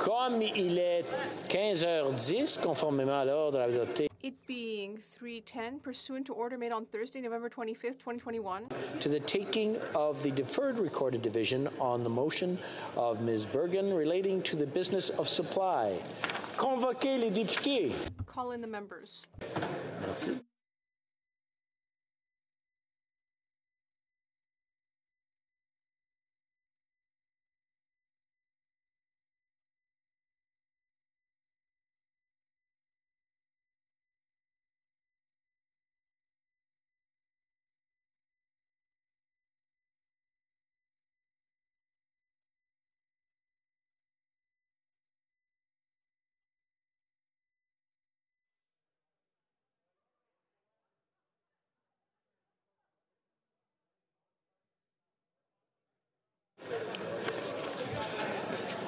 Comme il est 15h10, conformément à l'ordre adopté, it being 3:10, pursuant to order made on Thursday, November 25th, 2021, to the taking of the deferred recorded division on the motion of Ms. Bergen relating to the business of supply. Convoquez les députés. call in the members. Merci.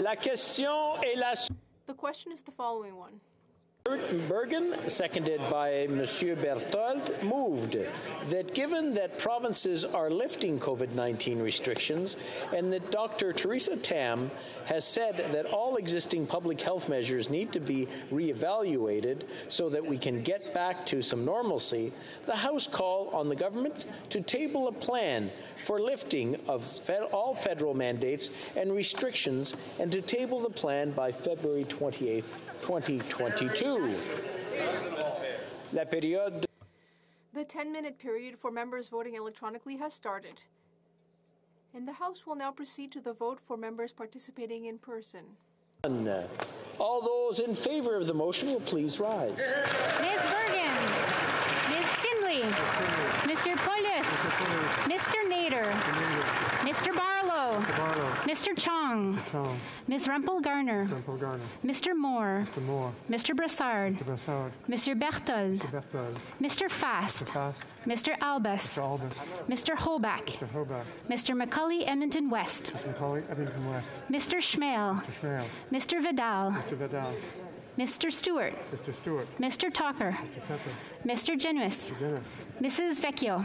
La question est la The question is the following one. Bergen, seconded by Monsieur Berthold, moved that given that provinces are lifting COVID-19 restrictions and that Dr. Theresa Tam has said that all existing public health measures need to be reevaluated so that we can get back to some normalcy, the House call on the government to table a plan for lifting of all federal mandates and restrictions and to table the plan by February 28th, 2022. La période. The 10-minute period for members voting electronically has started, and the House will now proceed to the vote for members participating in person. All those in favor of the motion will please rise. Ms. Bergen, Ms. Finley, Mr. Poilievre, Mr. Nader, Mr. Barlow, Mr. Chong, Ms. Rumpel-Garner, Mr. Moore, Mr. Brassard, Mr. Berthold, Mr. Fast, Mr. Albus, Mr. Holbach, Mr. McCully, Edmonton West, Mr. Schmale, Mr. Vidal, Mr. Stewart, Mr. Talker, Mr. Genuis, Mrs. Vecchio,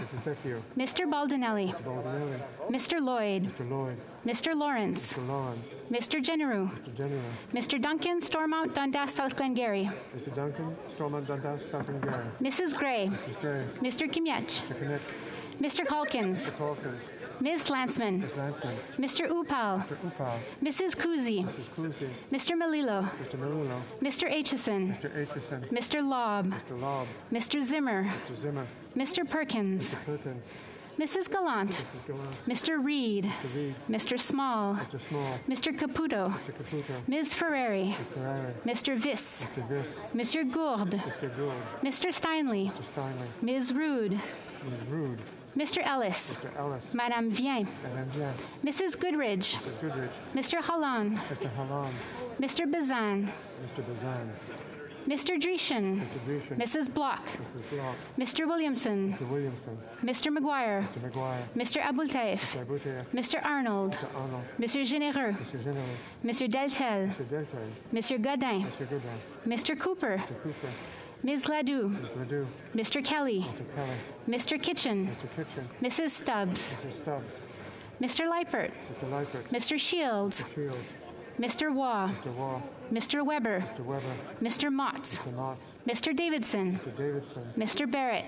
Mr. Baldinelli, Mr. Lloyd, Mr. Lawrence, Mr. Generou, Mr. Duncan, Stormont, Dundas, South Glengarry, Mrs. Gray, Mr. Kimiech, Mr. Calkins, Ms. Landsman, Mr. Upal, Mrs. Kuzi, Mr. Melillo, Mr. Aitchison, Mr. Lobb, Mr. Zimmer, Mr. Perkins, Mrs. Gallant, Mr. Reed, Mr. Small, Mr. Caputo, Ms. Ferrari, Mr. Viss, Mr. Gourde, Mr. Steinley, Ms. Rude, Mr. Ellis, Madame Vien, Mrs. Goodridge, Mr. Hallan, Mr. Bazan, Mr. Dreeshen, Mrs. Block, Mr. Williamson, Mr. McGuire, Mr. Aboultaif, Mr. Arnold, Mr. Généreux, Mr. Deltel, Mr. Godin, Mr. Cooper, Ms. Ladoux, Mr. Kelly, Mr. Kitchen, Mrs. Stubbs, Mr. Leipert, Mr. Shields, Mr. Waugh, Mr. Weber, Mr. Motz, Mr. Davidson, Mr. Barrett,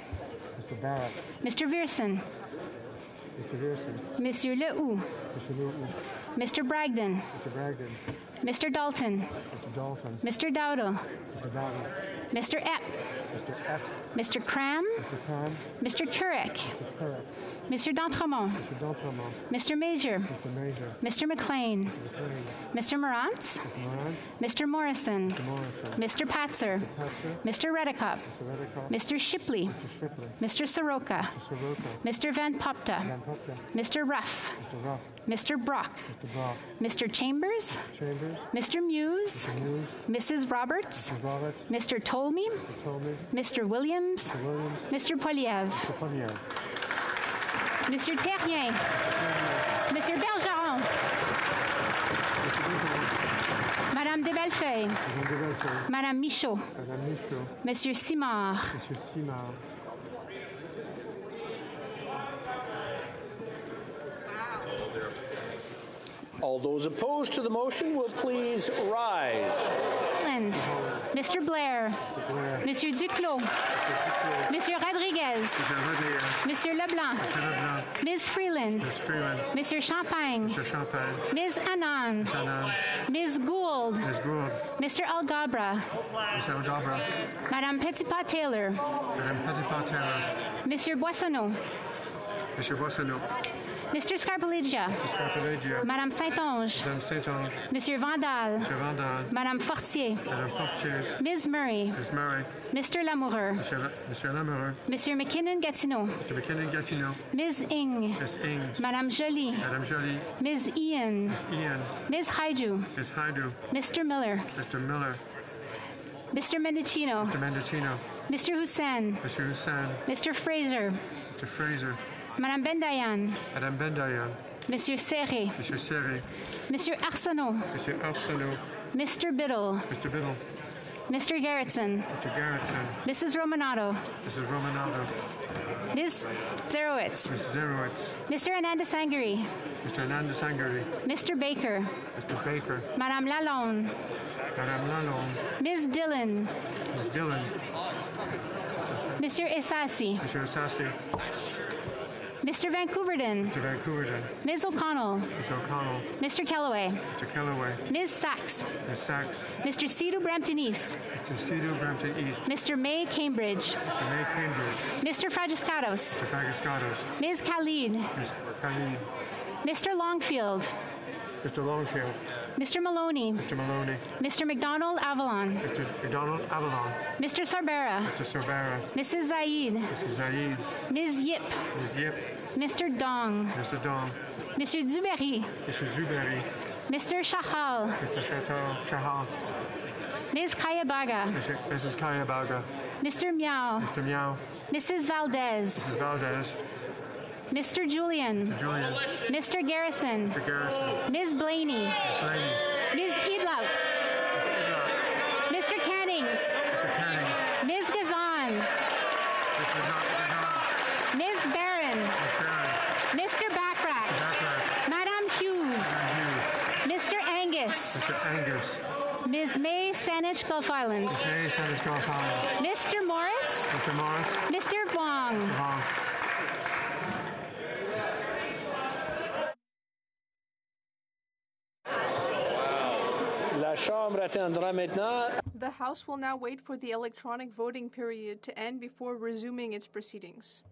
Mr. Vierson, Monsieur Lehoux, Mr. Bragdon, Mr. Dalton, Mr. Dowdle, Mr. Epp, Mr. Cram, Mr. Kurek, Mr. D'Entremont, Mr. Major, Mr. McLean, Mr. Morantz, Mr. Morrison, Mr. Patzer, Mr. Redekop, Mr. Shipley, Mr. Soroka, Mr. Van Popta, Mr. Ruff, Mr. Brock, Mr. Chambers, Mr. Muse, Mrs. Roberts, Mr. Tolmy, Mr. Williams, Mr. Poilievre, Monsieur Terrien, Monsieur Bergeron, Madame de Bellefeuille, Madame Michaud, Monsieur Simard, All those opposed to the motion will please rise. Mr. Blair. Monsieur Duclos. Monsieur Rodriguez. Monsieur Leblanc. Ms. Freeland. Monsieur Champagne. Ms. Anand. Ms. Gould. Mr. Algabra. Madame Petitpas-Taylor. Monsieur Boissonneau. Mr. Scarpellegia. Madame Saint-Onge. Monsieur Vandal. Madame Fortier. Ms. Murray. Mr. Lamoureux. Monsieur McKinnon-Gatineau. Ms. Ing. Madame Joly. Ms. Ian. Ms. Haidou. Mr. Miller. Mr. Mendicino. Mr. Hussain. Mr. Fraser. Madame Bendayan. Monsieur Serré. Monsieur Arsenault. Mr. Biddle. Mr. Gerritsen. Mrs. Romanato. Ms. Zerowitz. Mr. Anandasangari. Mr. Baker. Madame Lalonde. Ms. Dillon. Mr. Esasi. Mr. Vancouverden. Ms. O'Connell. Mr. Kellaway. Ms. Sachs. Mr. Cedar Brampton East. Mr. May Cambridge. Mr. Fragiscatos. Ms. Khalid. Mr. Longfield. Mr. Maloney. Mr. McDonald Avalon. Mr. Sarbera. Mrs. Zaid. Ms. Yip. Mr. Dong. Monsieur Duberry. Mr. Shahal. Ms. Kayabaga. Mr. Miao. Mrs. Valdez. Mr. Julian. Mr. Garrison. Ms. Blaney. Ms. Edlout. Mr. Cannings. Ms. Gazan. Ms. Barron. Mr. Backrack. Madame Hughes. Mr. Angus. Ms. May Saanich Gulf Islands. Mr. Morris. Mr. Wong. The House will now wait for the electronic voting period to end before resuming its proceedings.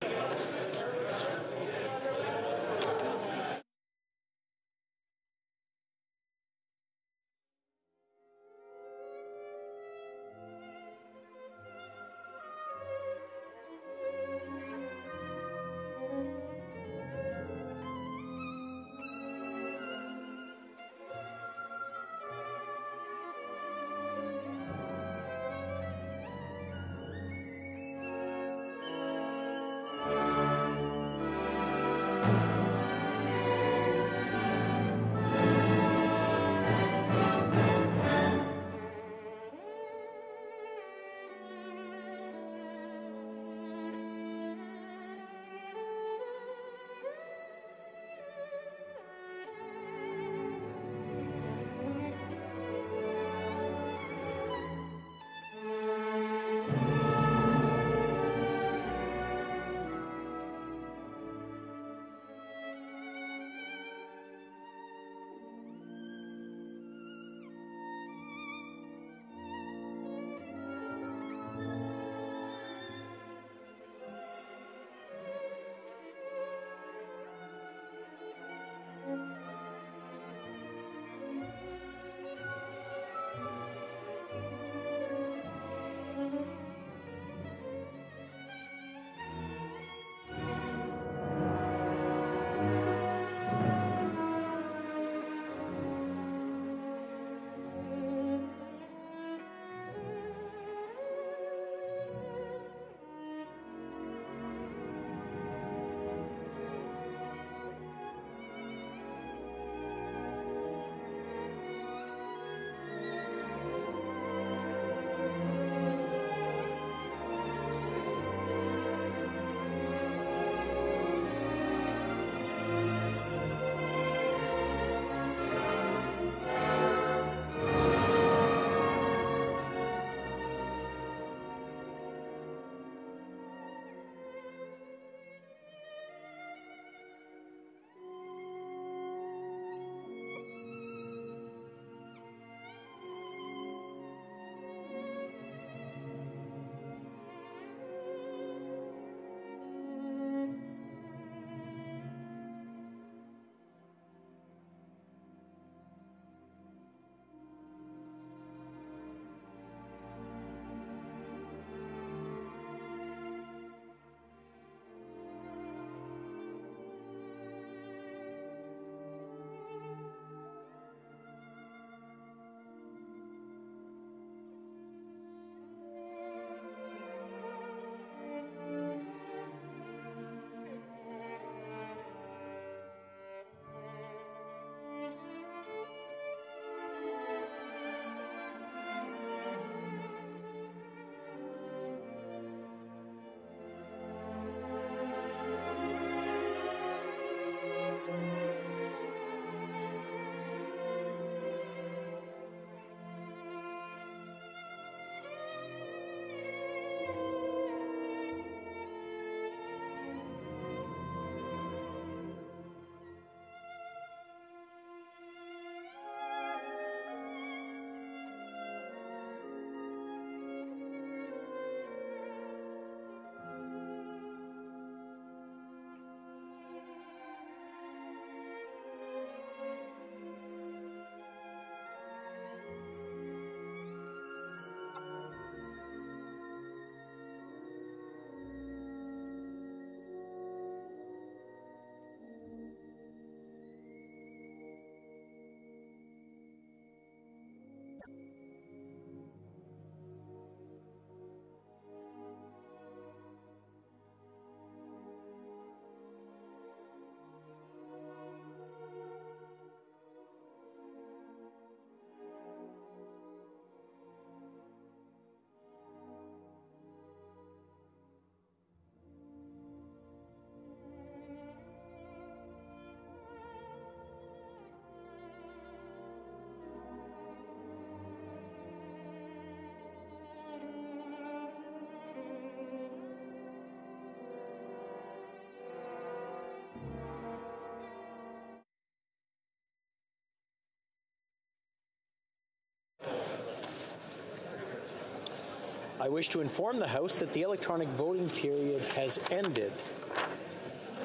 I wish to inform the House that the electronic voting period has ended.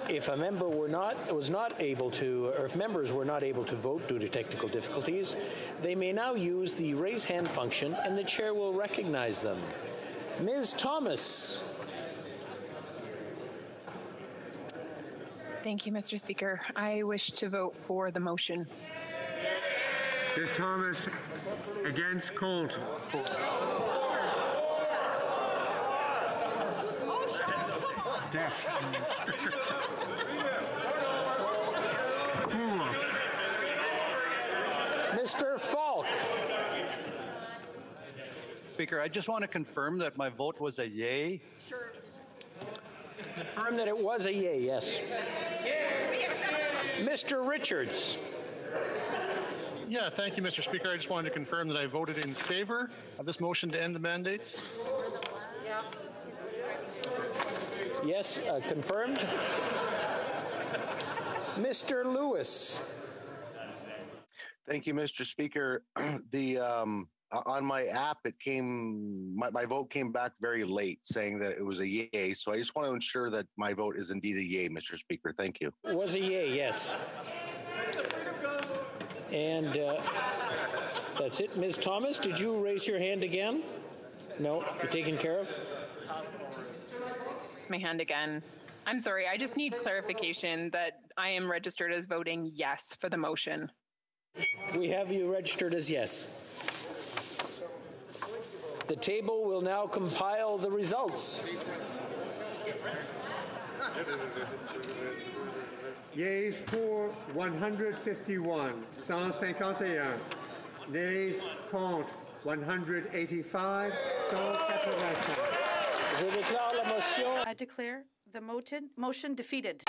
If a member was not able to, or if members were not able to vote due to technical difficulties, they may now use the raise hand function and the chair will recognize them. Ms. Thomas. Thank you, Mr. Speaker. I wish to vote for the motion. Ms. Thomas, against, contre. Deaf. Mr. Falk. Speaker, I just want to confirm that my vote was a yay. Sure. Confirm that it was a yay, yes. Mr. Richards. Yeah, thank you, Mr. Speaker. I just wanted to confirm that I voted in favor of this motion to end the mandates. Yes, confirmed. Mr. Lewis. Thank you, Mr. Speaker. On my app, it came. My vote came back very late, saying that it was a yay. So I just want to ensure that my vote is indeed a yay, Mr. Speaker. Thank you. It was a yay, yes. And that's it. Ms. Thomas, did you raise your hand again? No, you're taken care of. My hand again. I'm sorry. I just need clarification that I am registered as voting yes for the motion. We have you registered as yes. The table will now compile the results. Yeas pour 151, 151. Nays contre 185, 185. Je déclare la motion. I declare the motion defeated.